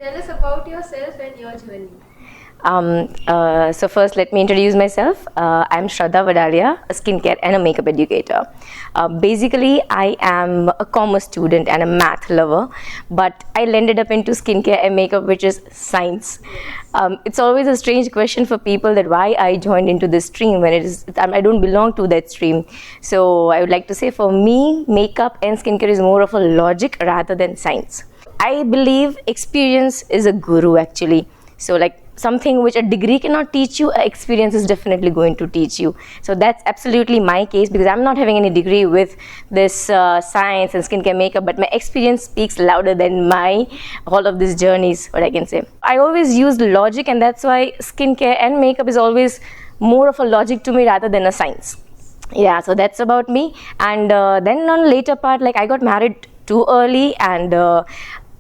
Tell us about yourself and your journey. So first, let me introduce myself. I'm Shraddha Vadalia, a skincare and a makeup educator. Basically, I am a commerce student and a math lover, but I landed up into skincare and makeup, which is science. It's always a strange question for people that why I joined into this stream when I don't belong to that stream. So I would like to say, for me, makeup and skincare is more of a logic rather than science. I believe experience is a guru actually. So like something which a degree cannot teach you, experience is definitely going to teach you. So that's absolutely my case, because I'm not having any degree with this science and skincare makeup, but my experience speaks louder than my all of these journeys, what I can say. I always used logic, and that's why skincare and makeup is always more of a logic to me rather than a science. Yeah, so that's about me. And then on later part, like I got married too early, and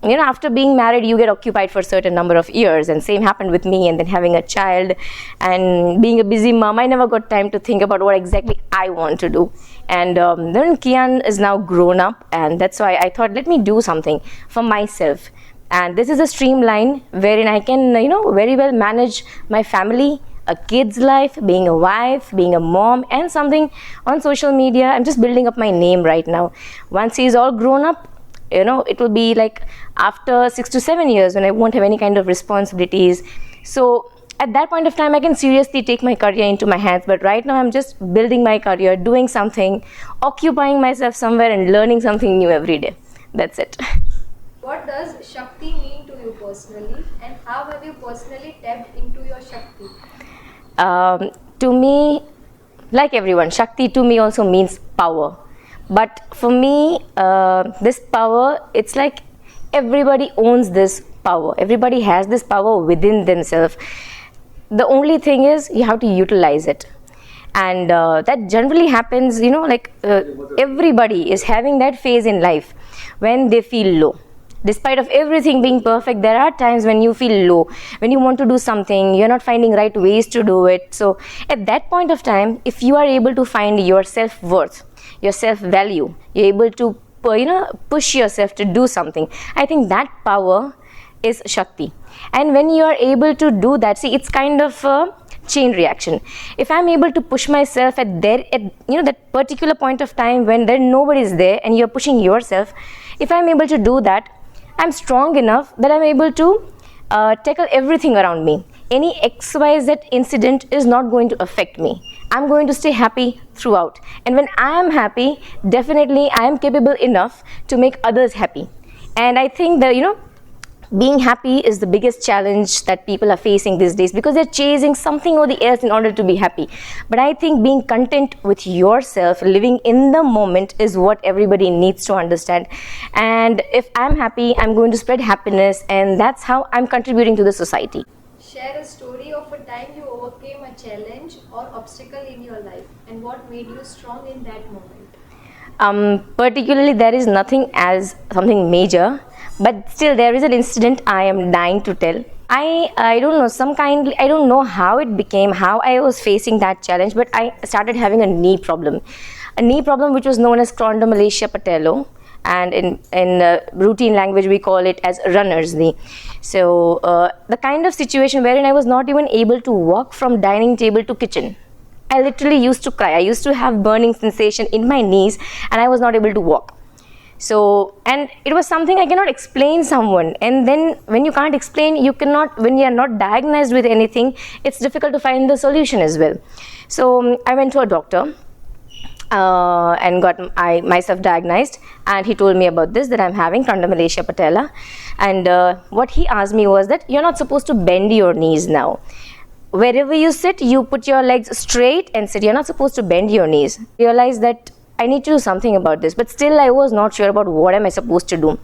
after being married you get occupied for a certain number of years, and same happened with me. And then having a child and being a busy mom, I never got time to think about what exactly I want to do. And then Kian is now grown up, and that's why I thought, let me do something for myself. And this is a streamline wherein I can very well manage my family, a kid's life, being a wife, being a mom, and something on social media. I'm just building up my name right now. Once he's all grown up, it will be like after 6 to 7 years when I won't have any kind of responsibilities. So at that point of time, I can seriously take my career into my hands. But right now, I'm just building my career, doing something, occupying myself somewhere, and learning something new every day. That's it. What does Shakti mean to you personally, and how have you personally tapped into your Shakti? To me, like everyone, Shakti to me also means power. But for me, this power, it's like everybody owns this power. Everybody has this power within themselves. The only thing is you have to utilize it. And that generally happens, everybody is having that phase in life when they feel low. Despite of everything being perfect, there are times when you feel low, when you want to do something, you're not finding right ways to do it. So at that point of time, if you are able to find your self-worth, your self-value, you're able to push yourself to do something, I think that power is Shakti. And when you are able to do that, see, it's kind of a chain reaction. If I'm able to push myself at that particular point of time when nobody is there and you're pushing yourself, if I'm able to do that, I'm strong enough that I'm able to tackle everything around me. Any XYZ incident is not going to affect me. I'm going to stay happy throughout. And when I am happy, definitely I am capable enough to make others happy. And I think that, being happy is the biggest challenge that people are facing these days, because they're chasing something or the else in order to be happy. But I think being content with yourself, living in the moment, is what everybody needs to understand. And if I'm happy, I'm going to spread happiness, and that's how I'm contributing to the society. Share a story of a time you overcame a challenge or obstacle in your life, and what made you strong in that moment. Particularly, there is nothing as something major, but still there is an incident I am dying to tell. I don't know, I don't know how it became, how I was facing that challenge, but I started having a knee problem which was known as chondromalacia patello, and in routine language we call it as runner's knee. So the kind of situation wherein I was not even able to walk from dining table to kitchen. I literally used to cry. I used to have burning sensation in my knees, and I was not able to walk. So, and it was something I cannot explain someone. And then when you can't explain, when you are not diagnosed with anything, it's difficult to find the solution as well. So I went to a doctor and got myself diagnosed, and he told me about this, that I'm having chondromalacia patella. And what he asked me was that you're not supposed to bend your knees now. Wherever you sit, you put your legs straight and sit. You're not supposed to bend your knees. Realize that I need to do something about this, but still I was not sure about what am I supposed to do.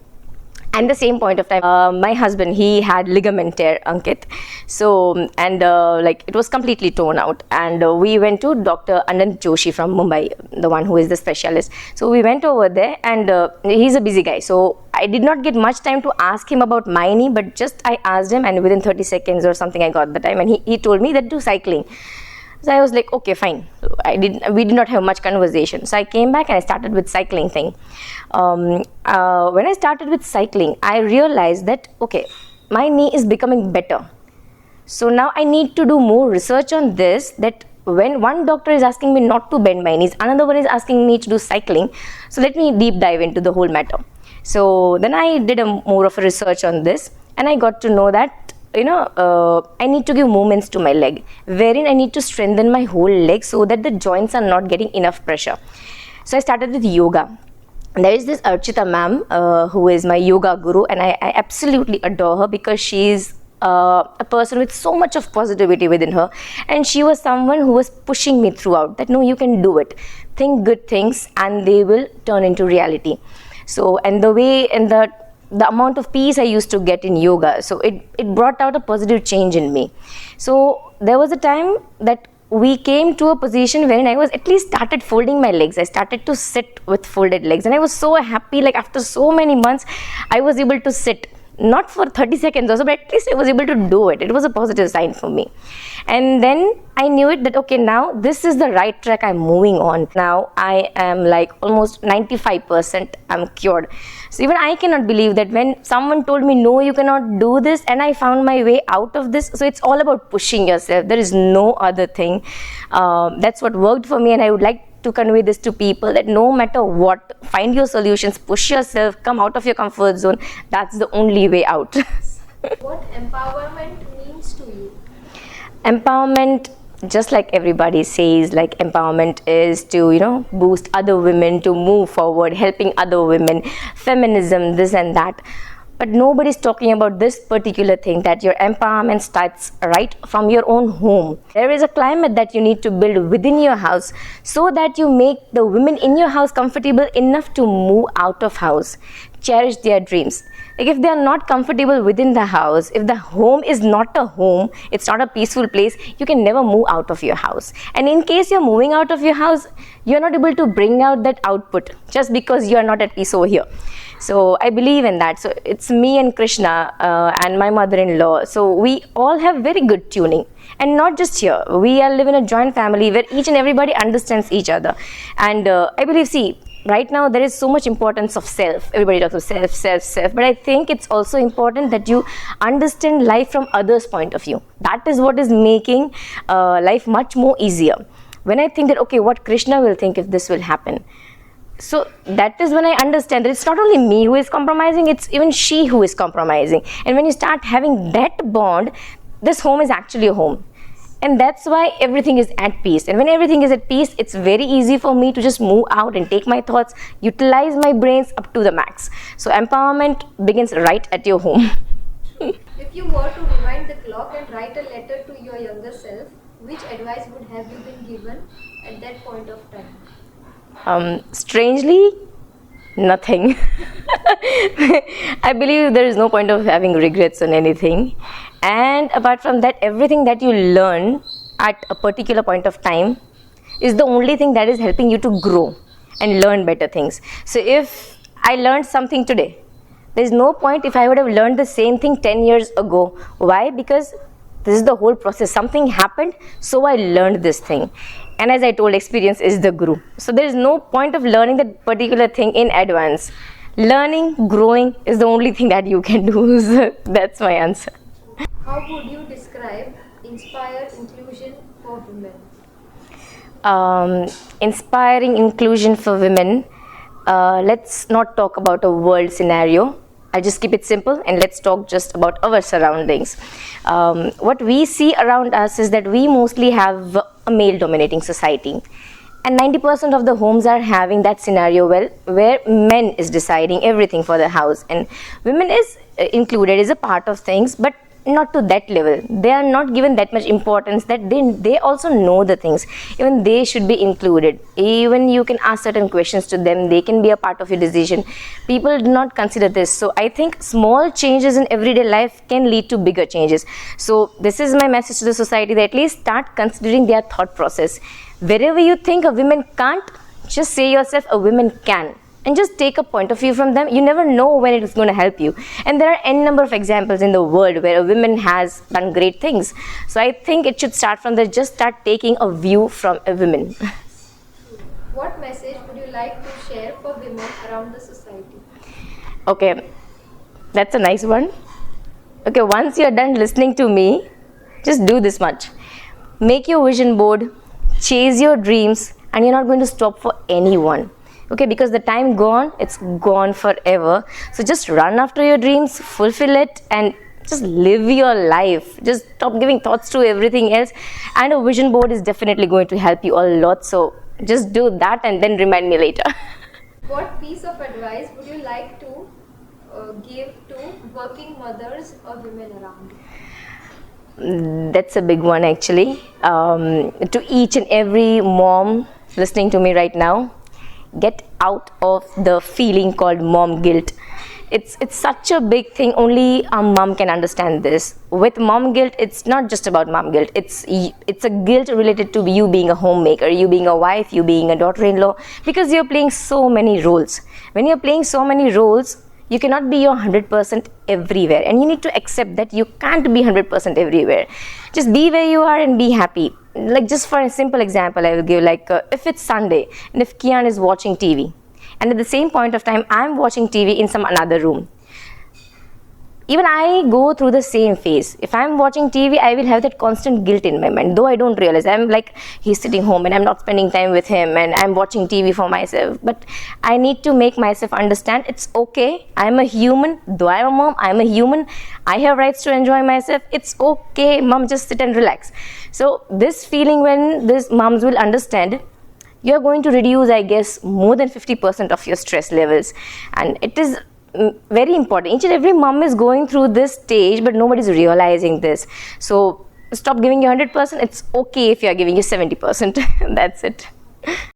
At the same point of time, my husband, he had ligament tear, Ankit. So, and it was completely torn out. And we went to Dr. Anand Joshi from Mumbai, the one who is the specialist. So we went over there, and he's a busy guy. So I did not get much time to ask him about my knee, but just I asked him, and within 30 seconds or something I got the time, and he told me that do cycling. So I was like, okay, fine. We did not have much conversation. So I came back and I started with cycling thing. When I started with cycling, I realized that, okay, my knee is becoming better. So now I need to do more research on this, that when one doctor is asking me not to bend my knees, another one is asking me to do cycling. So let me deep dive into the whole matter. So then I did more of a research on this, and I got to know that I need to give movements to my leg, wherein I need to strengthen my whole leg so that the joints are not getting enough pressure. So I started with yoga. There is this Archita ma'am who is my yoga guru, and I absolutely adore her because she is a person with so much of positivity within her, and she was someone who was pushing me throughout that no, you can do it, think good things and they will turn into reality. So, and the way and the amount of peace I used to get in yoga, so it brought out a positive change in me. So there was a time that we came to a position wherein I was at least started folding my legs. I started to sit with folded legs, and I was so happy, like after so many months I was able to sit, not for 30 seconds also, but at least I was able to do it. It was a positive sign for me. And then I knew it that okay, now this is the right track I'm moving on. Now I am like almost 95% I'm cured. So even I cannot believe that when someone told me no, you cannot do this, and I found my way out of this. So it's all about pushing yourself. There is no other thing. That's what worked for me, and I would like to convey this to people that no matter what, find your solutions, push yourself, come out of your comfort zone. That's the only way out. What empowerment means to you? Empowerment, just like everybody says, like empowerment is to boost other women to move forward, helping other women, feminism, this and that. But nobody's talking about this particular thing, that your empowerment starts right from your own home. There is a climate that you need to build within your house so that you make the women in your house comfortable enough to move out of house, cherish their dreams. Like if they are not comfortable within the house, if the home is not a home, it's not a peaceful place, you can never move out of your house. And in case you're moving out of your house, you're not able to bring out that output just because you're not at peace over here. So I believe in that. So it's me and Krishna and my mother-in-law. So we all have very good tuning. And not just here. We are living in a joint family where each and everybody understands each other. And I believe, see, right now there is so much importance of self. Everybody talks of self, self, self. But I think it's also important that you understand life from others' point of view. That is what is making life much more easier. When I think that, okay, what Krishna will think if this will happen. So that is when I understand that it's not only me who is compromising, it's even she who is compromising. And when you start having that bond, this home is actually a home. And that's why everything is at peace. And when everything is at peace, it's very easy for me to just move out and take my thoughts, utilize my brains up to the max. So empowerment begins right at your home. If you were to rewind the clock and write a letter to your younger self, which advice would have you been given at that point of time? Strangely, nothing. I believe there is no point of having regrets on anything. And apart from that, everything that you learn at a particular point of time is the only thing that is helping you to grow and learn better things. So if I learned something today, there is no point if I would have learned the same thing 10 years ago. Why? Because this is the whole process. Something happened, so I learned this thing. And as I told, experience is the guru. So there is no point of learning that particular thing in advance. Learning, growing is the only thing that you can do. So that's my answer. How would you describe inspire inclusion for women? Inspiring inclusion for women. Let's not talk about a world scenario. I'll just keep it simple and let's talk just about our surroundings. What we see around us is that we mostly have a male dominating society, and 90% of the homes are having that scenario where men is deciding everything for the house, and women is included, is a part of things, but not to that level. They are not given that much importance that they also know the things. Even they should be included. Even you can ask certain questions to them. They can be a part of your decision. People do not consider this. So I think small changes in everyday life can lead to bigger changes. So this is my message to the society, that at least start considering their thought process. Wherever you think a woman can't, just say yourself a woman can. And just take a point of view from them. You never know when it is going to help you. And there are n number of examples in the world where a woman has done great things. So I think it should start from there. Just start taking a view from a woman. What message would you like to share for women around the society? Okay, that's a nice one. Okay, once you're done listening to me, just do this much. Make your vision board, chase your dreams, and you're not going to stop for anyone. Okay, because the time gone, it's gone forever. So just run after your dreams, fulfill it, and just live your life. Just stop giving thoughts to everything else. And a vision board is definitely going to help you a lot. So just do that and then remind me later. What piece of advice would you like to give to working mothers or women around? That's a big one actually. To each and every mom listening to me right now, get out of the feeling called mom guilt. It's such a big thing. Only a mom can understand this. With mom guilt, it's not just about mom guilt. It's a guilt related to you being a homemaker, you being a wife, you being a daughter-in-law, because you're playing so many roles. When you're playing so many roles, you cannot be your 100% everywhere, and you need to accept that you can't be 100% everywhere. Just be where you are and be happy. Like, just for a simple example I will give, like if it's Sunday and if Kian is watching TV, and at the same point of time I'm watching TV in some another room, even I go through the same phase. If I'm watching TV, I will have that constant guilt in my mind, though I don't realize. I'm like, he's sitting home and I'm not spending time with him and I'm watching TV for myself. But I need to make myself understand it's okay. I'm a human. Though I'm a mom, I'm a human. I have rights to enjoy myself. It's okay, mom, just sit and relax. So this feeling, when these moms will understand, you're going to reduce, I guess, more than 50% of your stress levels. And it is very important. Each and every mom is going through this stage, but nobody's realizing this. So stop giving you 100%. It's okay if you're giving you 70%. That's it.